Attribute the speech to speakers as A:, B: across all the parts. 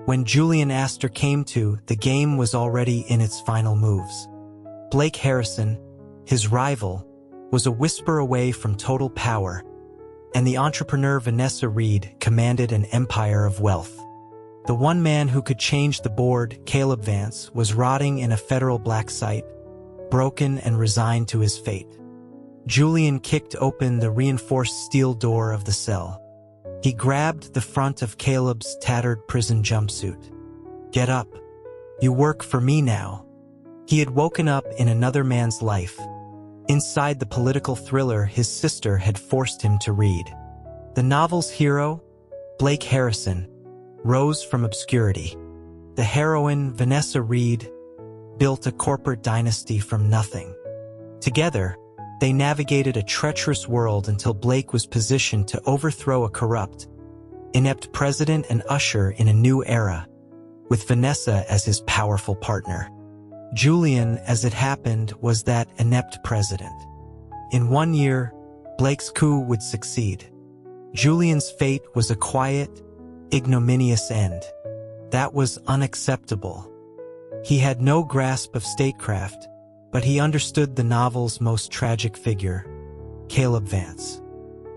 A: When Julian Astor came to, the game was already in its final moves. Blake Harrison, his rival, was a whisper away from total power, and the entrepreneur Vanessa Reed commanded an empire of wealth. The one man who could change the board, Caleb Vance, was rotting in a federal black site, broken and resigned to his fate. Julian kicked open the reinforced steel door of the cell. He grabbed the front of Caleb's tattered prison jumpsuit. "Get up. You work for me now." He had woken up in another man's life. Inside the political thriller his sister had forced him to read. The novel's hero, Blake Harrison, rose from obscurity. The heroine, Vanessa Reed, built a corporate dynasty from nothing. Together, they navigated a treacherous world until Blake was positioned to overthrow a corrupt, inept president and usher in a new era, with Vanessa as his powerful partner. Julian, as it happened, was that inept president. In 1 year, Blake's coup would succeed. Julian's fate was a quiet, ignominious end. That was unacceptable. He had no grasp of statecraft, but he understood the novel's most tragic figure, Caleb Vance.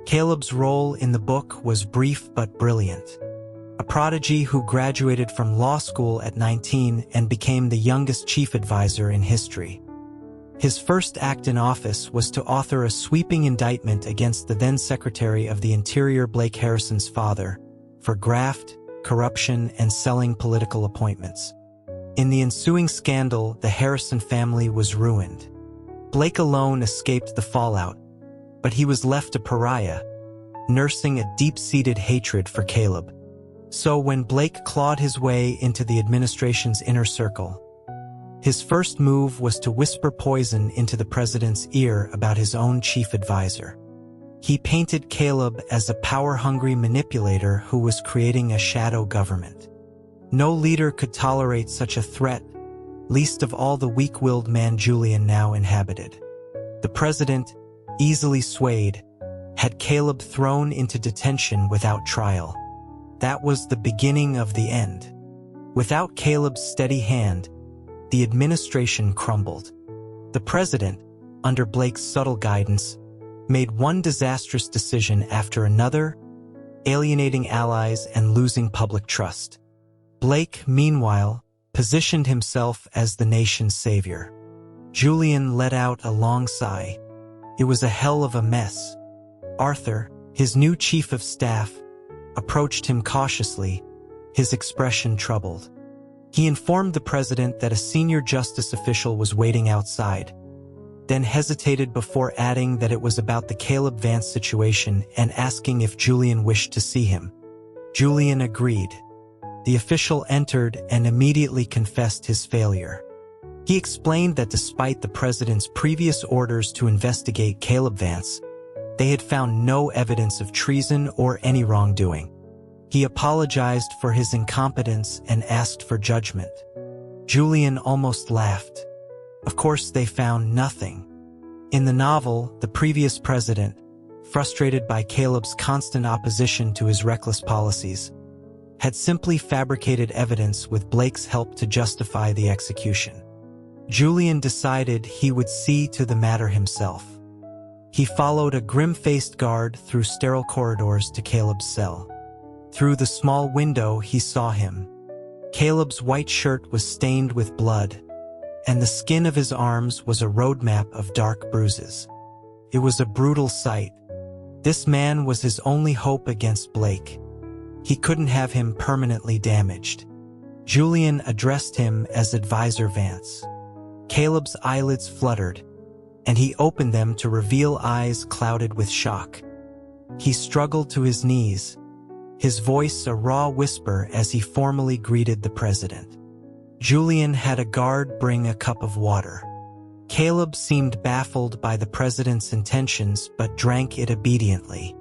A: Caleb's role in the book was brief but brilliant. A prodigy who graduated from law school at 19 and became the youngest chief advisor in history. His first act in office was to author a sweeping indictment against the then Secretary of the Interior Blake Harrison's father for graft, corruption, and selling political appointments. In the ensuing scandal, the Harrison family was ruined. Blake alone escaped the fallout, but he was left a pariah, nursing a deep-seated hatred for Caleb. So when Blake clawed his way into the administration's inner circle, his first move was to whisper poison into the president's ear about his own chief advisor. He painted Caleb as a power-hungry manipulator who was creating a shadow government. No leader could tolerate such a threat, least of all the weak-willed man Julian now inhabited. The president, easily swayed, had Caleb thrown into detention without trial. That was the beginning of the end. Without Caleb's steady hand, the administration crumbled. The president, under Blake's subtle guidance, made one disastrous decision after another, alienating allies and losing public trust. Blake, meanwhile, positioned himself as the nation's savior. Julian let out a long sigh. It was a hell of a mess. Arthur, his new chief of staff, approached him cautiously, his expression troubled. He informed the president that a senior justice official was waiting outside, then hesitated before adding that it was about the Caleb Vance situation and asking if Julian wished to see him. Julian agreed. The official entered and immediately confessed his failure. He explained that despite the president's previous orders to investigate Caleb Vance, they had found no evidence of treason or any wrongdoing. He apologized for his incompetence and asked for judgment. Julian almost laughed. Of course, they found nothing. In the novel, the previous president, frustrated by Caleb's constant opposition to his reckless policies, had simply fabricated evidence with Blake's help to justify the execution. Julian decided he would see to the matter himself. He followed a grim-faced guard through sterile corridors to Caleb's cell. Through the small window he saw him. Caleb's white shirt was stained with blood, and the skin of his arms was a roadmap of dark bruises. It was a brutal sight. This man was his only hope against Blake. He couldn't have him permanently damaged. Julian addressed him as Advisor Vance. Caleb's eyelids fluttered, and he opened them to reveal eyes clouded with shock. He struggled to his knees, his voice a raw whisper as he formally greeted the president. Julian had a guard bring a cup of water. Caleb seemed baffled by the president's intentions but drank it obediently.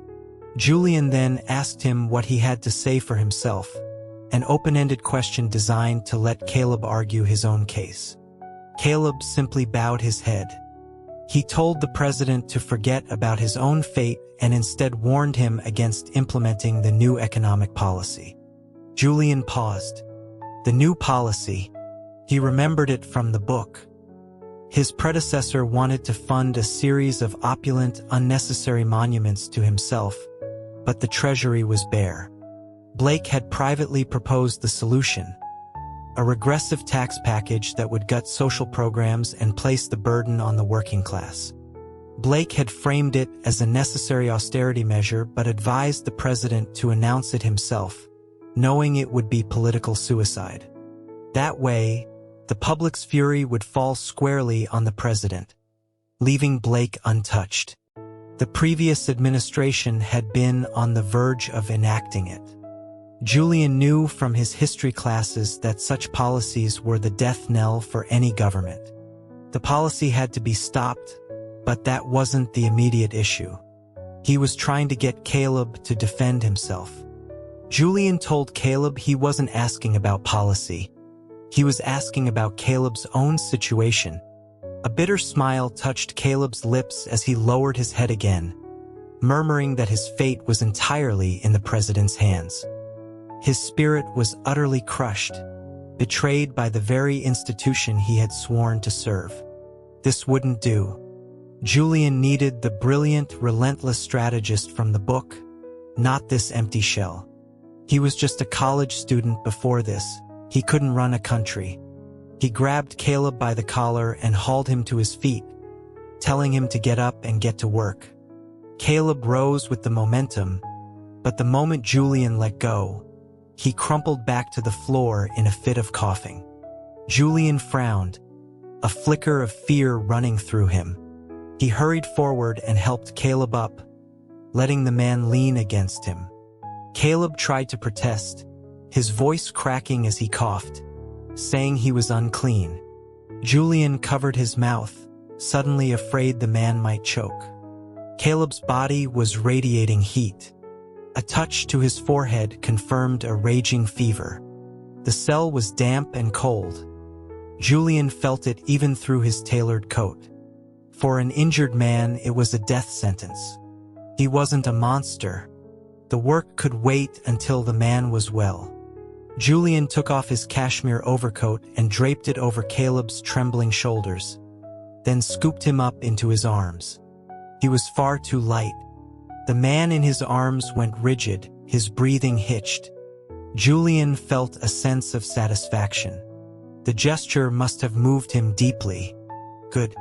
A: Julian then asked him what he had to say for himself, an open-ended question designed to let Caleb argue his own case. Caleb simply bowed his head. He told the president to forget about his own fate and instead warned him against implementing the new economic policy. Julian paused. The new policy. He remembered it from the book. His predecessor wanted to fund a series of opulent, unnecessary monuments to himself, but the treasury was bare. Blake had privately proposed the solution: a regressive tax package that would gut social programs and place the burden on the working class. Blake had framed it as a necessary austerity measure but advised the president to announce it himself, knowing it would be political suicide. That way, the public's fury would fall squarely on the president, leaving Blake untouched. The previous administration had been on the verge of enacting it. Julian knew from his history classes that such policies were the death knell for any government. The policy had to be stopped, but that wasn't the immediate issue. He was trying to get Caleb to defend himself. Julian told Caleb he wasn't asking about policy. He was asking about Caleb's own situation. A bitter smile touched Caleb's lips as he lowered his head again, murmuring that his fate was entirely in the president's hands. His spirit was utterly crushed, betrayed by the very institution he had sworn to serve. This wouldn't do. Julian needed the brilliant, relentless strategist from the book, not this empty shell. He was just a college student before this. He couldn't run a country. He grabbed Caleb by the collar and hauled him to his feet, telling him to get up and get to work. Caleb rose with the momentum, but the moment Julian let go, he crumpled back to the floor in a fit of coughing. Julian frowned, a flicker of fear running through him. He hurried forward and helped Caleb up, letting the man lean against him. Caleb tried to protest, his voice cracking as he coughed, saying he was unclean. Julian covered his mouth, suddenly afraid the man might choke. Caleb's body was radiating heat. A touch to his forehead confirmed a raging fever. The cell was damp and cold. Julian felt it even through his tailored coat. For an injured man, it was a death sentence. He wasn't a monster. The work could wait until the man was well. Julian took off his cashmere overcoat and draped it over Caleb's trembling shoulders, then scooped him up into his arms. He was far too light. The man in his arms went rigid, his breathing hitched. Julian felt a sense of satisfaction. The gesture must have moved him deeply. Good.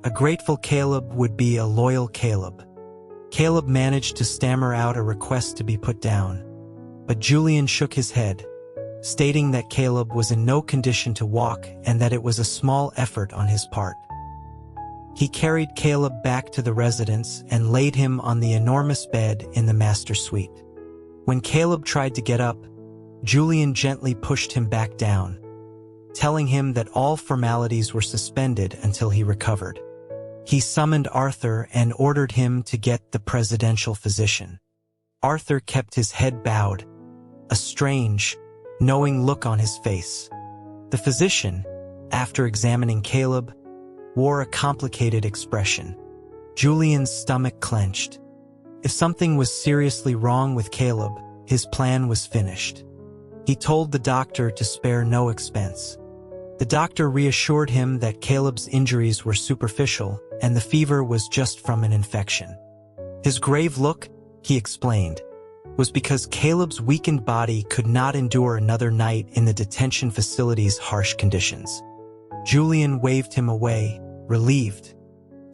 A: A grateful Caleb would be a loyal Caleb. Caleb managed to stammer out a request to be put down, but Julian shook his head, stating that Caleb was in no condition to walk and that it was a small effort on his part. He carried Caleb back to the residence and laid him on the enormous bed in the master suite. When Caleb tried to get up, Julian gently pushed him back down, telling him that all formalities were suspended until he recovered. He summoned Arthur and ordered him to get the presidential physician. Arthur kept his head bowed, a strange, knowing look on his face. The physician, after examining Caleb, wore a complicated expression. Julian's stomach clenched. If something was seriously wrong with Caleb, his plan was finished. He told the doctor to spare no expense. The doctor reassured him that Caleb's injuries were superficial and the fever was just from an infection. His grave look, he explained, was because Caleb's weakened body could not endure another night in the detention facility's harsh conditions. Julian waved him away, relieved.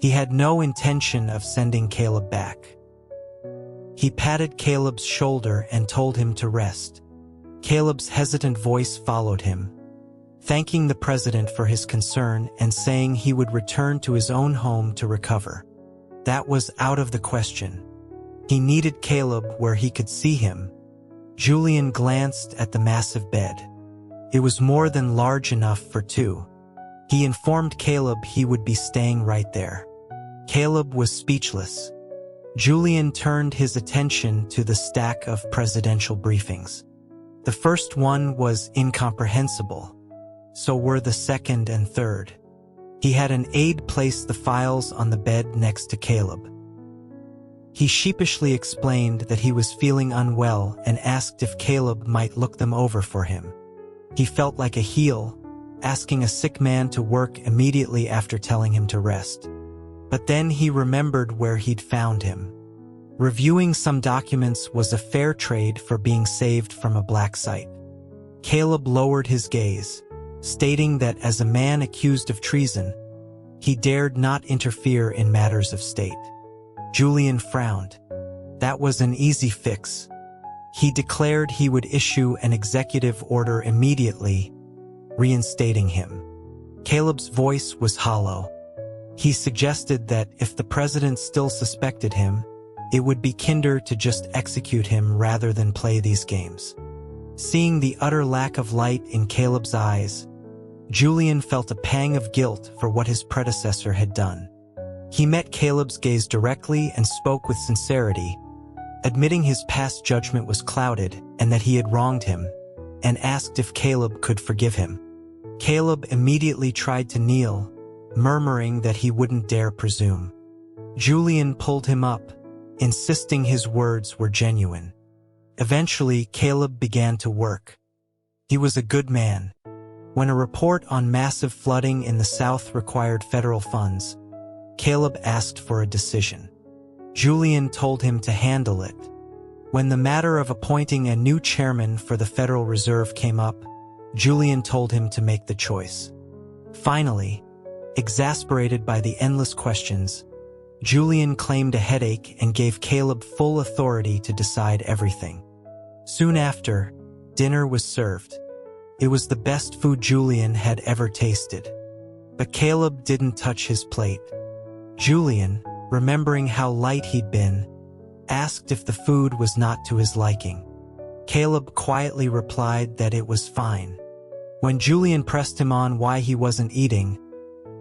A: He had no intention of sending Caleb back. He patted Caleb's shoulder and told him to rest. Caleb's hesitant voice followed him, thanking the president for his concern and saying he would return to his own home to recover. That was out of the question. He needed Caleb where he could see him. Julian glanced at the massive bed. It was more than large enough for two. He informed Caleb he would be staying right there. Caleb was speechless. Julian turned his attention to the stack of presidential briefings. The first one was incomprehensible. So were the second and third. He had an aide place the files on the bed next to Caleb. He sheepishly explained that he was feeling unwell and asked if Caleb might look them over for him. He felt like a heel, asking a sick man to work immediately after telling him to rest. But then he remembered where he'd found him. Reviewing some documents was a fair trade for being saved from a black site. Caleb lowered his gaze, stating that as a man accused of treason, he dared not interfere in matters of state. Julian frowned. That was an easy fix. He declared he would issue an executive order immediately, reinstating him. Caleb's voice was hollow. He suggested that if the president still suspected him, it would be kinder to just execute him rather than play these games. Seeing the utter lack of light in Caleb's eyes, Julian felt a pang of guilt for what his predecessor had done. He met Caleb's gaze directly and spoke with sincerity, admitting his past judgment was clouded and that he had wronged him, and asked if Caleb could forgive him. Caleb immediately tried to kneel, murmuring that he wouldn't dare presume. Julian pulled him up, insisting his words were genuine. Eventually, Caleb began to work. He was a good man. When a report on massive flooding in the South required federal funds, Caleb asked for a decision. Julian told him to handle it. When the matter of appointing a new chairman for the Federal Reserve came up, Julian told him to make the choice. Finally, exasperated by the endless questions, Julian claimed a headache and gave Caleb full authority to decide everything. Soon after, dinner was served. It was the best food Julian had ever tasted. But Caleb didn't touch his plate. Julian, remembering how light he'd been, asked if the food was not to his liking. Caleb quietly replied that it was fine. When Julian pressed him on why he wasn't eating,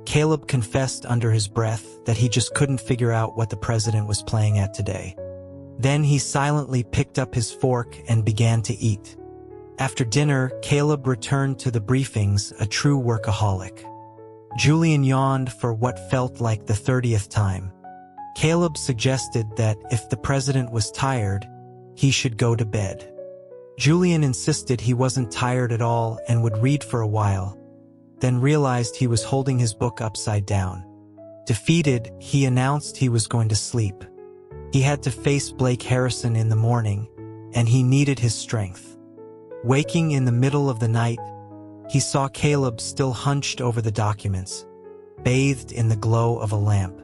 A: Caleb confessed under his breath that he just couldn't figure out what the president was playing at today. Then he silently picked up his fork and began to eat. After dinner, Caleb returned to the briefings, a true workaholic. Julian yawned for what felt like the 30th time. Caleb suggested that if the president was tired, he should go to bed. Julian insisted he wasn't tired at all and would read for a while, then realized he was holding his book upside down. Defeated, he announced he was going to sleep. He had to face Blake Harrison in the morning, and he needed his strength. Waking in the middle of the night, he saw Caleb still hunched over the documents, bathed in the glow of a lamp.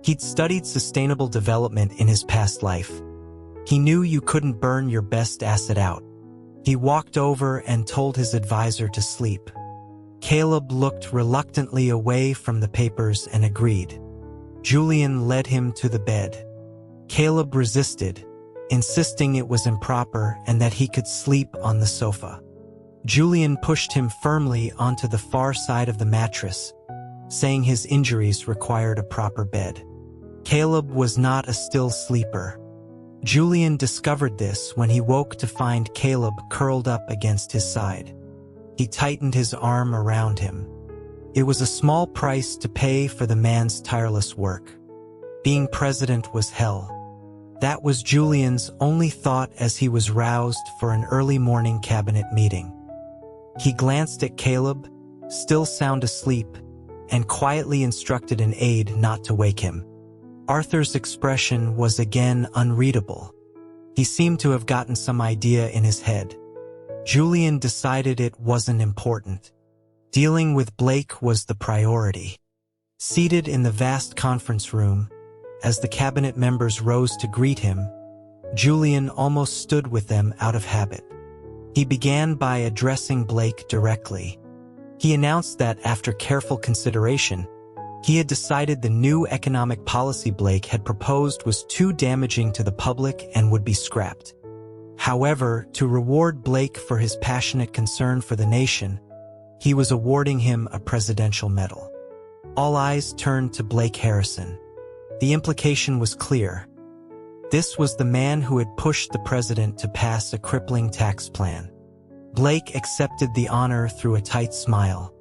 A: He'd studied sustainable development in his past life. He knew you couldn't burn your best asset out. He walked over and told his advisor to sleep. Caleb looked reluctantly away from the papers and agreed. Julian led him to the bed. Caleb resisted, insisting it was improper and that he could sleep on the sofa. Julian pushed him firmly onto the far side of the mattress, saying his injuries required a proper bed. Caleb was not a still sleeper. Julian discovered this when he woke to find Caleb curled up against his side. He tightened his arm around him. It was a small price to pay for the man's tireless work. Being president was hell. That was Julian's only thought as he was roused for an early morning cabinet meeting. He glanced at Caleb, still sound asleep, and quietly instructed an aide not to wake him. Arthur's expression was again unreadable. He seemed to have gotten some idea in his head. Julian decided it wasn't important. Dealing with Blake was the priority. Seated in the vast conference room, as the cabinet members rose to greet him, Julian almost stood with them out of habit. He began by addressing Blake directly. He announced that after careful consideration, he had decided the new economic policy Blake had proposed was too damaging to the public and would be scrapped. However, to reward Blake for his passionate concern for the nation, he was awarding him a presidential medal. All eyes turned to Blake Harrison. The implication was clear. This was the man who had pushed the president to pass a crippling tax plan. Blake accepted the honor through a tight smile.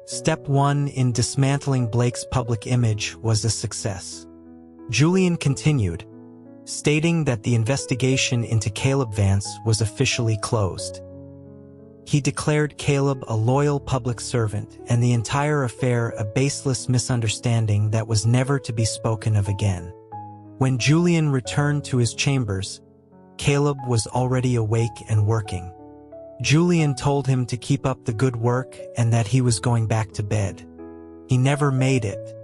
A: Step 1 in dismantling Blake's public image was a success. Julian continued, stating that the investigation into Caleb Vance was officially closed. He declared Caleb a loyal public servant and the entire affair a baseless misunderstanding that was never to be spoken of again. When Julian returned to his chambers, Caleb was already awake and working. Julian told him to keep up the good work and that he was going back to bed. He never made it.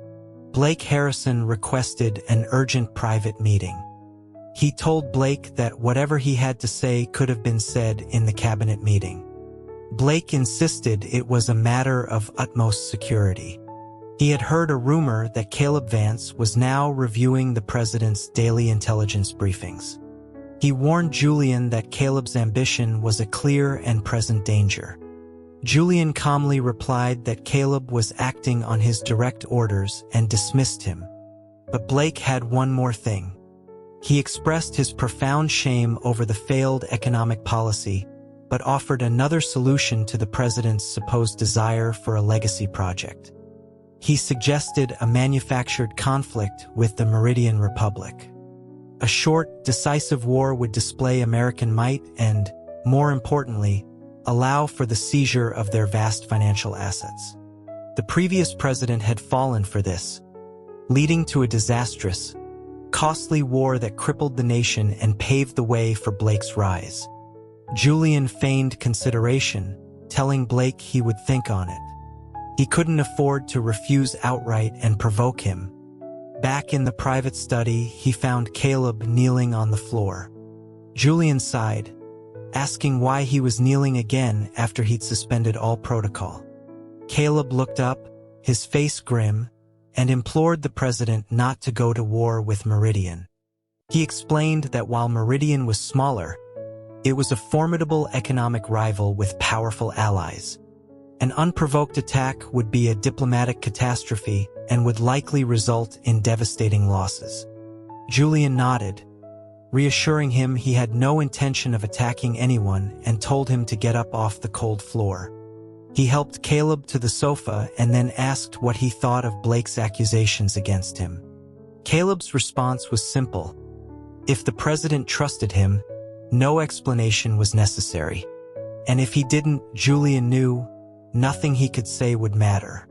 A: Blake Harrison requested an urgent private meeting. He told Blake that whatever he had to say could have been said in the cabinet meeting. Blake insisted it was a matter of utmost security. He had heard a rumor that Caleb Vance was now reviewing the president's daily intelligence briefings. He warned Julian that Caleb's ambition was a clear and present danger. Julian calmly replied that Caleb was acting on his direct orders and dismissed him. But Blake had one more thing. He expressed his profound shame over the failed economic policy, but offered another solution to the president's supposed desire for a legacy project. He suggested a manufactured conflict with the Meridian Republic. A short, decisive war would display American might and, more importantly, allow for the seizure of their vast financial assets. The previous president had fallen for this, leading to a disastrous, costly war that crippled the nation and paved the way for Blake's rise. Julian feigned consideration, telling Blake he would think on it. He couldn't afford to refuse outright and provoke him. Back in the private study, he found Caleb kneeling on the floor. Julian sighed, asking why he was kneeling again after he'd suspended all protocol. Caleb looked up, his face grim, and implored the president not to go to war with Meridian. He explained that while Meridian was smaller, it was a formidable economic rival with powerful allies. An unprovoked attack would be a diplomatic catastrophe and would likely result in devastating losses. Julian nodded, reassuring him he had no intention of attacking anyone and told him to get up off the cold floor. He helped Caleb to the sofa and then asked what he thought of Blake's accusations against him. Caleb's response was simple. If the president trusted him, no explanation was necessary. And if he didn't, Julian knew, nothing he could say would matter.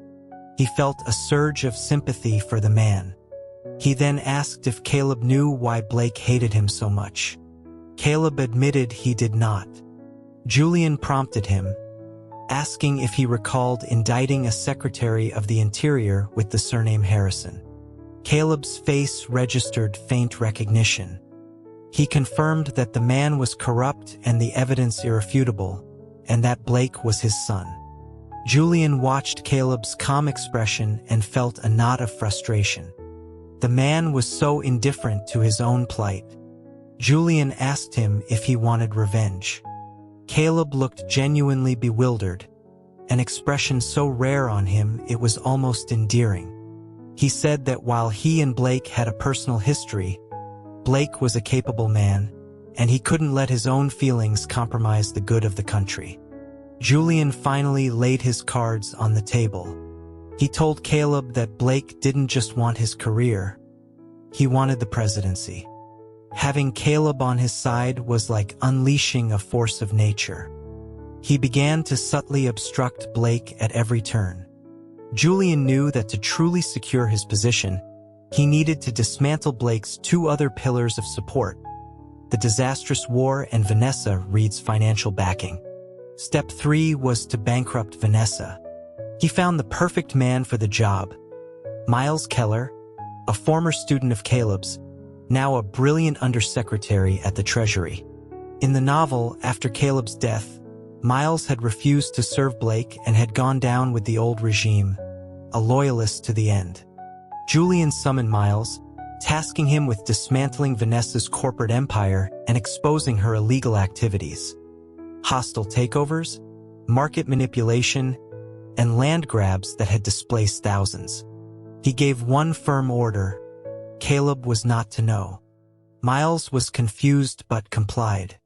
A: He felt a surge of sympathy for the man. He then asked if Caleb knew why Blake hated him so much. Caleb admitted he did not. Julian prompted him, asking if he recalled indicting a Secretary of the Interior with the surname Harrison. Caleb's face registered faint recognition. He confirmed that the man was corrupt and the evidence irrefutable, and that Blake was his son. Julian watched Caleb's calm expression and felt a knot of frustration. The man was so indifferent to his own plight. Julian asked him if he wanted revenge. Caleb looked genuinely bewildered, an expression so rare on him it was almost endearing. He said that while he and Blake had a personal history, Blake was a capable man, and he couldn't let his own feelings compromise the good of the country. Julian finally laid his cards on the table. He told Caleb that Blake didn't just want his career, he wanted the presidency. Having Caleb on his side was like unleashing a force of nature. He began to subtly obstruct Blake at every turn. Julian knew that to truly secure his position, he needed to dismantle Blake's two other pillars of support, the disastrous war and Vanessa Reed's financial backing. Step 3 was to bankrupt Vanessa. He found the perfect man for the job, Miles Keller, a former student of Caleb's, now a brilliant undersecretary at the Treasury. In the novel, after Caleb's death, Miles had refused to serve Blake and had gone down with the old regime, a loyalist to the end. Julian summoned Miles, tasking him with dismantling Vanessa's corporate empire and exposing her illegal activities. Hostile takeovers, market manipulation, and land grabs that had displaced thousands. He gave one firm order: Caleb was not to know. Miles was confused but complied.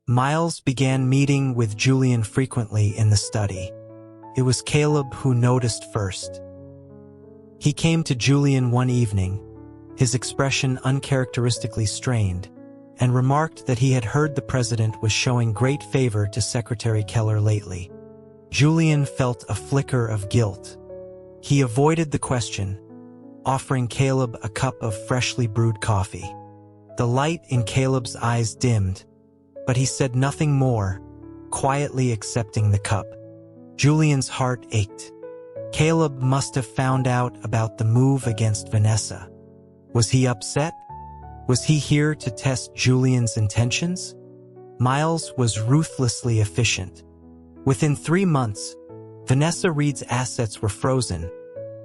A: Miles began meeting with Julian frequently in the study. It was Caleb who noticed first. He came to Julian one evening, his expression uncharacteristically strained, and remarked that he had heard the president was showing great favor to Secretary Keller lately. Julian felt a flicker of guilt. He avoided the question, offering Caleb a cup of freshly brewed coffee. The light in Caleb's eyes dimmed, but he said nothing more, quietly accepting the cup. Julian's heart ached. Caleb must have found out about the move against Vanessa. Was he upset? Was he here to test Julian's intentions? Miles was ruthlessly efficient. Within 3 months, Vanessa Reed's assets were frozen,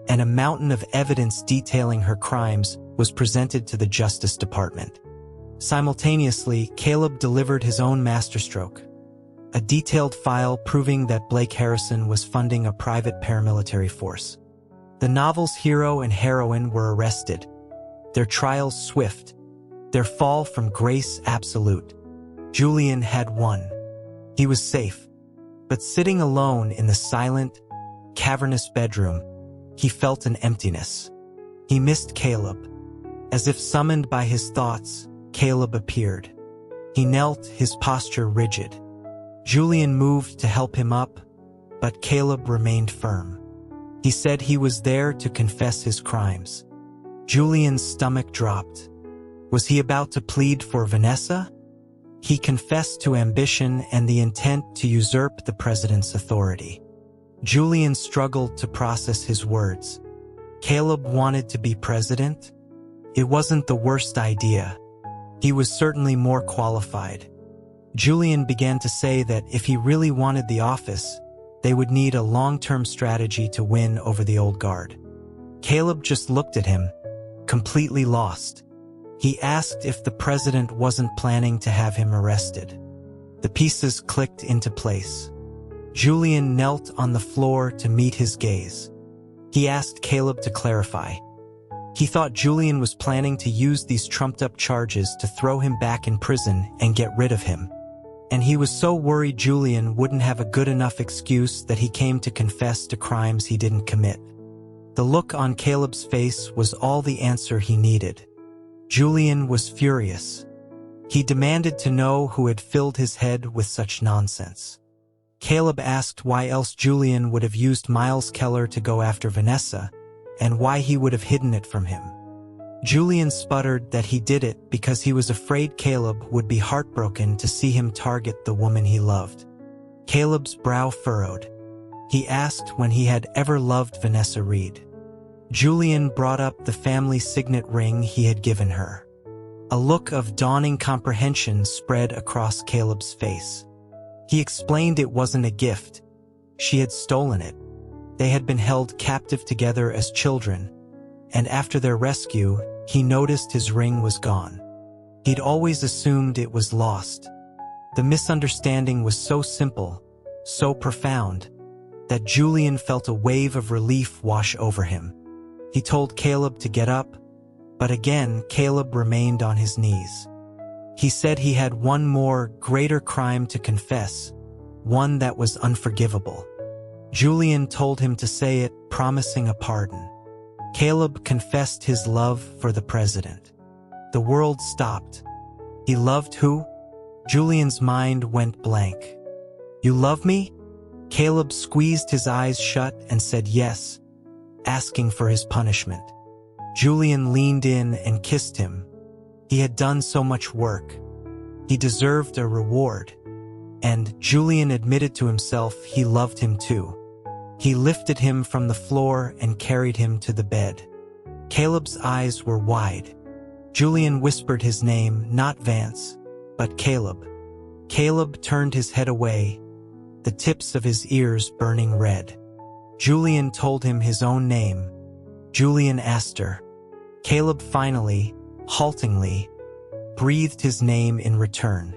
A: and a mountain of evidence detailing her crimes was presented to the Justice Department. Simultaneously, Caleb delivered his own masterstroke, a detailed file proving that Blake Harrison was funding a private paramilitary force. The novel's hero and heroine were arrested, their trials swift, their fall from grace absolute. Julian had won. He was safe, but sitting alone in the silent, cavernous bedroom, he felt an emptiness. He missed Caleb. As if summoned by his thoughts, Caleb appeared. He knelt, his posture rigid. Julian moved to help him up, but Caleb remained firm. He said he was there to confess his crimes. Julian's stomach dropped. Was he about to plead for Vanessa? He confessed to ambition and the intent to usurp the president's authority. Julian struggled to process his words. Caleb wanted to be president? It wasn't the worst idea. He was certainly more qualified. Julian began to say that if he really wanted the office, they would need a long-term strategy to win over the old guard. Caleb just looked at him, completely lost. He asked if the president wasn't planning to have him arrested. The pieces clicked into place. Julian knelt on the floor to meet his gaze. He asked Caleb to clarify. He thought Julian was planning to use these trumped-up charges to throw him back in prison and get rid of him. And he was so worried Julian wouldn't have a good enough excuse that he came to confess to crimes he didn't commit. The look on Caleb's face was all the answer he needed. Julian was furious. He demanded to know who had filled his head with such nonsense. Caleb asked why else Julian would have used Miles Keller to go after Vanessa, and why he would have hidden it from him. Julian sputtered that he did it because he was afraid Caleb would be heartbroken to see him target the woman he loved. Caleb's brow furrowed. He asked when he had ever loved Vanessa Reed. Julian brought up the family signet ring he had given her. A look of dawning comprehension spread across Caleb's face. He explained it wasn't a gift. She had stolen it. They had been held captive together as children, and after their rescue, he noticed his ring was gone. He'd always assumed it was lost. The misunderstanding was so simple, so profound, that Julian felt a wave of relief wash over him. He told Caleb to get up, but again Caleb remained on his knees. He said he had one more, greater crime to confess, one that was unforgivable. Julian told him to say it, promising a pardon. Caleb confessed his love for the president. The world stopped. He loved who? Julian's mind went blank. You love me? Caleb squeezed his eyes shut and said yes, asking for his punishment. Julian leaned in and kissed him. He had done so much work. He deserved a reward. And Julian admitted to himself he loved him too. He lifted him from the floor and carried him to the bed. Caleb's eyes were wide. Julian whispered his name, not Vance, but Caleb. Caleb turned his head away, the tips of his ears burning red. Julian told him his own name, Julian Astor. Caleb finally, haltingly, breathed his name in return.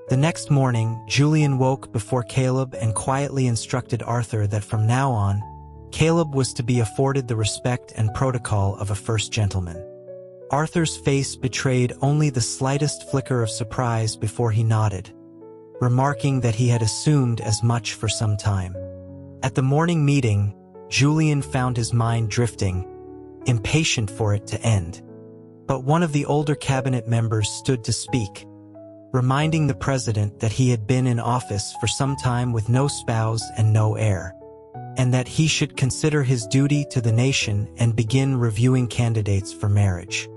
A: The next morning, Julian woke before Caleb and quietly instructed Arthur that from now on, Caleb was to be afforded the respect and protocol of a first gentleman. Arthur's face betrayed only the slightest flicker of surprise before he nodded, remarking that he had assumed as much for some time. At the morning meeting, Julian found his mind drifting, impatient for it to end. But one of the older cabinet members stood to speak, reminding the president that he had been in office for some time with no spouse and no heir, and that he should consider his duty to the nation and begin reviewing candidates for marriage.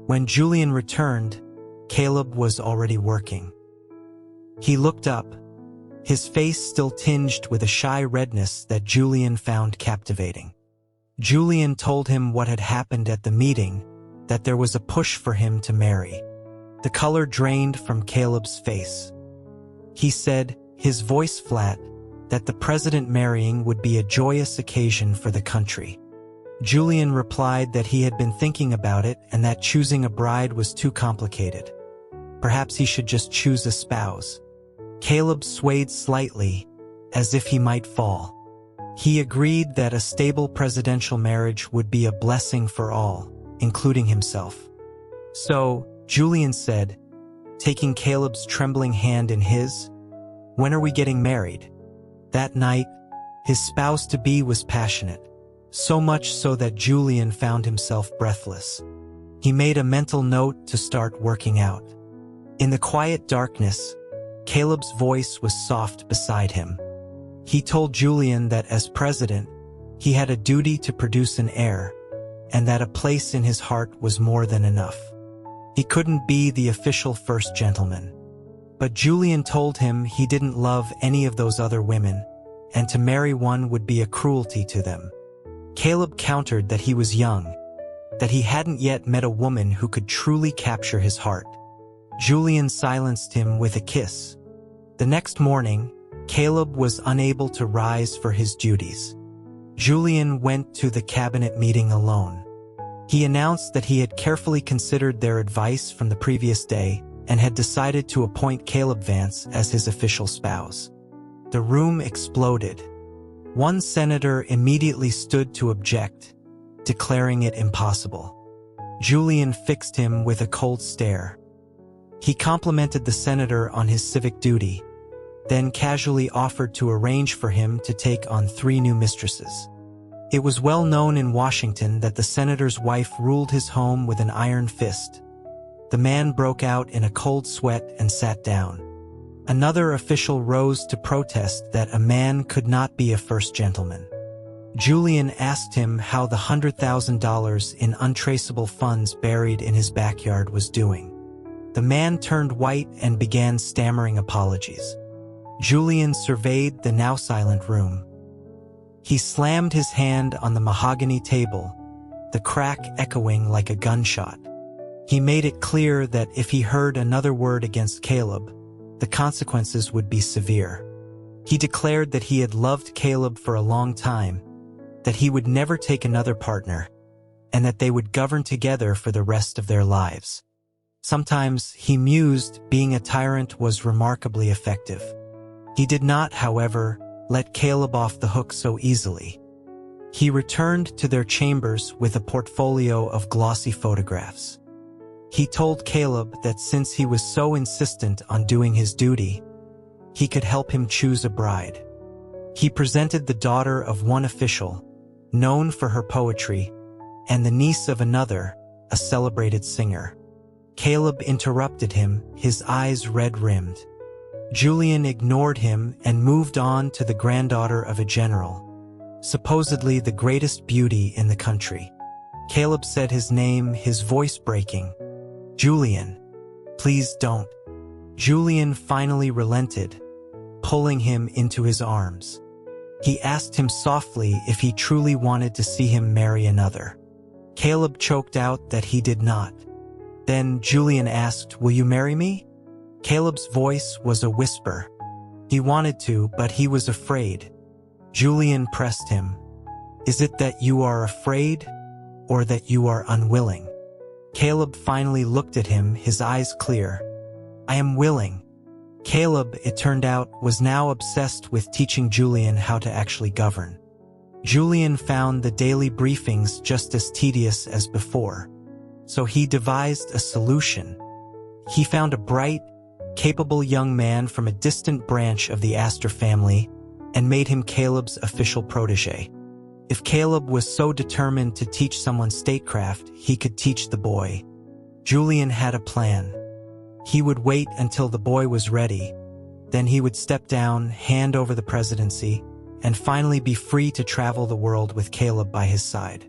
A: When Julian returned, Caleb was already working. He looked up, his face still tinged with a shy redness that Julian found captivating. Julian told him what had happened at the meeting, that there was a push for him to marry. The color drained from Caleb's face. He said, his voice flat, that the president marrying would be a joyous occasion for the country. Julian replied that he had been thinking about it and that choosing a bride was too complicated. Perhaps he should just choose a spouse. Caleb swayed slightly, as if he might fall. He agreed that a stable presidential marriage would be a blessing for all, including himself. So, Julian said, taking Caleb's trembling hand in his, "When are we getting married?" That night, his spouse-to-be was passionate, so much so that Julian found himself breathless. He made a mental note to start working out. In the quiet darkness, Caleb's voice was soft beside him. He told Julian that as president, he had a duty to produce an heir, and that a place in his heart was more than enough. He couldn't be the official first gentleman. But Julian told him he didn't love any of those other women, and to marry one would be a cruelty to them. Caleb countered that he was young, that he hadn't yet met a woman who could truly capture his heart. Julian silenced him with a kiss. The next morning, Caleb was unable to rise for his duties. Julian went to the cabinet meeting alone. He announced that he had carefully considered their advice from the previous day and had decided to appoint Caleb Vance as his official spouse. The room exploded. One senator immediately stood to object, declaring it impossible. Julian fixed him with a cold stare. He complimented the senator on his civic duty, then casually offered to arrange for him to take on 3 new mistresses. It was well known in Washington that the senator's wife ruled his home with an iron fist. The man broke out in a cold sweat and sat down. Another official rose to protest that a man could not be a first gentleman. Julian asked him how the $100,000 in untraceable funds buried in his backyard was doing. The man turned white and began stammering apologies. Julian surveyed the now silent room. He slammed his hand on the mahogany table, the crack echoing like a gunshot. He made it clear that if he heard another word against Caleb, the consequences would be severe. He declared that he had loved Caleb for a long time, that he would never take another partner, and that they would govern together for the rest of their lives. Sometimes, he mused, being a tyrant was remarkably effective. He did not, however, let Caleb off the hook so easily. He returned to their chambers with a portfolio of glossy photographs. He told Caleb that since he was so insistent on doing his duty, he could help him choose a bride. He presented the daughter of one official, known for her poetry, and the niece of another, a celebrated singer. Caleb interrupted him, his eyes red-rimmed. Julian ignored him and moved on to the granddaughter of a general, supposedly the greatest beauty in the country. Caleb said his name, his voice breaking. "Julian, please don't." Julian finally relented, pulling him into his arms. He asked him softly if he truly wanted to see him marry another. Caleb choked out that he did not. Then Julian asked, "Will you marry me?" Caleb's voice was a whisper. He wanted to, but he was afraid. Julian pressed him. "Is it that you are afraid, or that you are unwilling?" Caleb finally looked at him, his eyes clear. "I am willing." Caleb, it turned out, was now obsessed with teaching Julian how to actually govern. Julian found the daily briefings just as tedious as before, so he devised a solution. He found a bright, capable young man from a distant branch of the Astor family and made him Caleb's official protege. If Caleb was so determined to teach someone statecraft, he could teach the boy. Julian had a plan. He would wait until the boy was ready. Then he would step down, hand over the presidency, and finally be free to travel the world with Caleb by his side.